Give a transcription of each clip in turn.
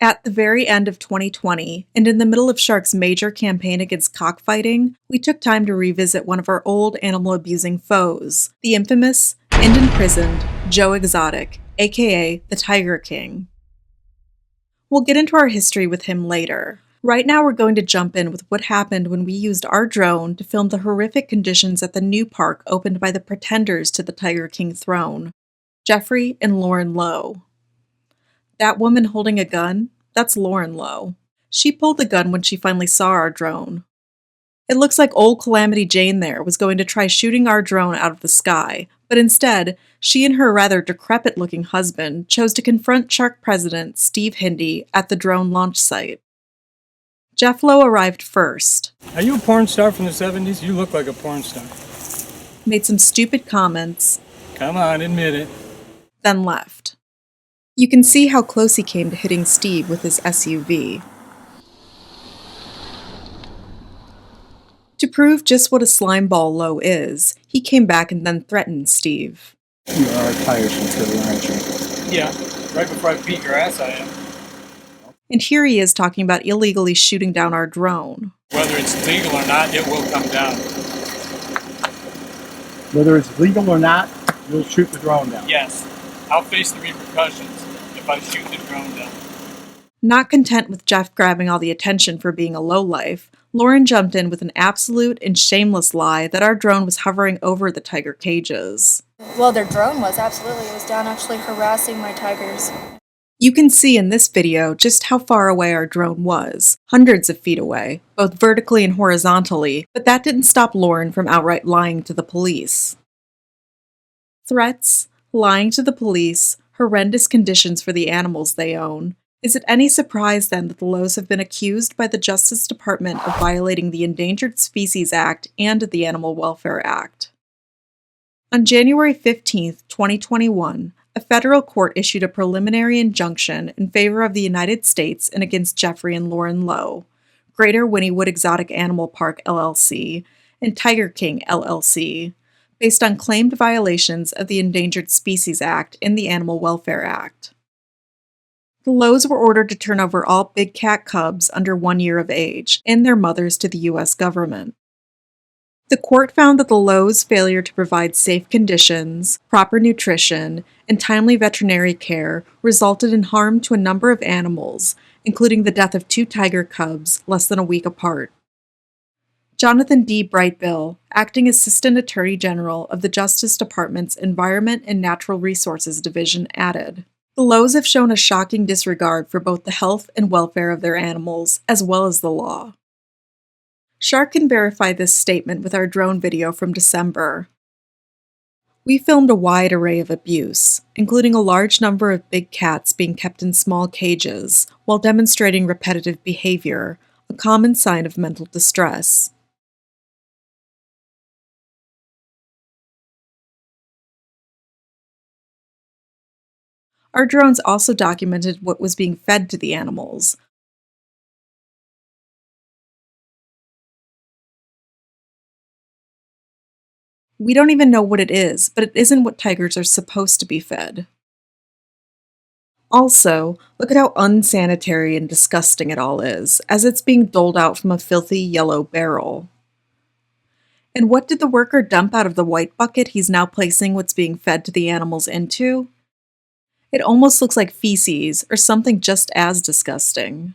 At the very end of 2020, and in the middle of Shark's major campaign against cockfighting, we took time to revisit one of our old animal-abusing foes, the infamous and imprisoned Joe Exotic, aka the Tiger King. We'll get into our history with him later. Right now we're going to jump in with what happened when we used our drone to film the horrific conditions at the new park opened by the pretenders to the Tiger King throne, Jeffrey and Lauren Lowe. That woman holding a gun? That's Lauren Lowe. She pulled the gun when she finally saw our drone. It looks like old Calamity Jane there was going to try shooting our drone out of the sky, but instead, she and her rather decrepit-looking husband chose to confront Shark President Steve Hindy at the drone launch site. Jeff Lowe arrived first. Are you a porn star from the 70s? You look like a porn star. Made some stupid comments. Come on, admit it. Then left. You can see how close he came to hitting Steve with his SUV. To prove just what a slimeball Lowe is, he came back and then threatened Steve. You are tiresome, Trevor, aren't you? Yeah, right before I beat your ass I am. And here he is talking about illegally shooting down our drone. Whether it's legal or not, it will come down. Whether it's legal or not, you'll shoot the drone down. Yes, I'll face the repercussions if I shoot the drone down. Not content with Jeff grabbing all the attention for being a lowlife, Lauren jumped in with an absolute and shameless lie that our drone was hovering over the tiger cages. Well, their drone was, absolutely. It was down actually harassing my tigers. You can see in this video just how far away our drone was, hundreds of feet away, both vertically and horizontally, but that didn't stop Lauren from outright lying to the police. Threats, lying to the police, horrendous conditions for the animals they own. Is it any surprise then that the Lowes have been accused by the Justice Department of violating the Endangered Species Act and the Animal Welfare Act? On January 15, 2021, a federal court issued a preliminary injunction in favor of the United States and against Jeffrey and Lauren Lowe, Greater Wynnewood Exotic Animal Park LLC, and Tiger King LLC, based on claimed violations of the Endangered Species Act and the Animal Welfare Act. The Lowes were ordered to turn over all big cat cubs under 1 year of age and their mothers to the U.S. government. The court found that the Lowes' failure to provide safe conditions, proper nutrition, and timely veterinary care resulted in harm to a number of animals, including the death of 2 tiger cubs less than a week apart. Jonathan D. Brightbill, Acting Assistant Attorney General of the Justice Department's Environment and Natural Resources Division, added, "The Lowes have shown a shocking disregard for both the health and welfare of their animals, as well as the law." Shark can verify this statement with our drone video from December. We filmed a wide array of abuse, including a large number of big cats being kept in small cages while demonstrating repetitive behavior, a common sign of mental distress. Our drones also documented what was being fed to the animals. We don't even know what it is, but it isn't what tigers are supposed to be fed. Also, look at how unsanitary and disgusting it all is, as it's being doled out from a filthy yellow barrel. And what did the worker dump out of the white bucket he's now placing what's being fed to the animals into? It almost looks like feces, or something just as disgusting.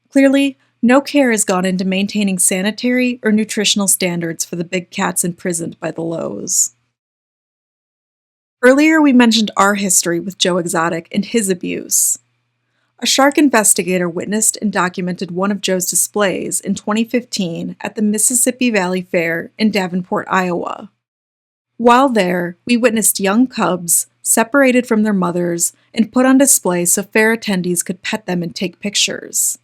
Clearly, no care has gone into maintaining sanitary or nutritional standards for the big cats imprisoned by the Lowes. Earlier we mentioned our history with Joe Exotic and his abuse. A shark investigator witnessed and documented one of Joe's displays in 2015 at the Mississippi Valley Fair in Davenport, Iowa. While there, we witnessed young cubs separated from their mothers and put on display so fair attendees could pet them and take pictures.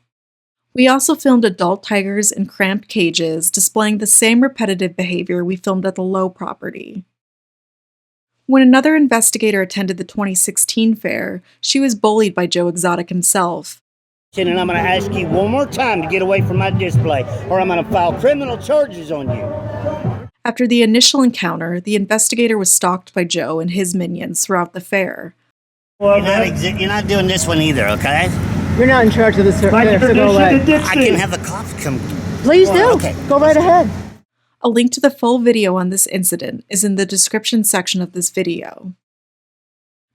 We also filmed adult tigers in cramped cages displaying the same repetitive behavior we filmed at the Lowe property. When another investigator attended the 2016 fair, she was bullied by Joe Exotic himself. And I'm going to ask you one more time to get away from my display, or I'm going to file criminal charges on you. After the initial encounter, the investigator was stalked by Joe and his minions throughout the fair. You're not doing this one either, okay? You're not in charge of this, sir. So go away. I can have the cops come. Please do. Okay. Go right ahead. A link to the full video on this incident is in the description section of this video.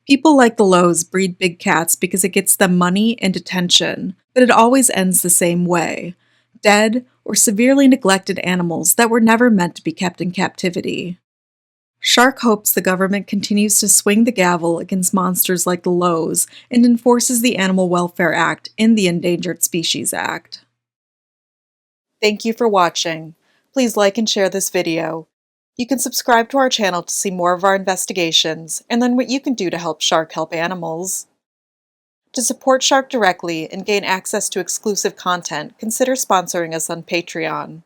People like the Lowes breed big cats because it gets them money and attention, but it always ends the same way: dead or severely neglected animals that were never meant to be kept in captivity. Shark hopes the government continues to swing the gavel against monsters like the Lowes and enforces the Animal Welfare Act and the Endangered Species Act. Thank you for watching. Please like and share this video. You can subscribe to our channel to see more of our investigations and learn what you can do to help Shark help animals. To support Shark directly and gain access to exclusive content, consider sponsoring us on Patreon.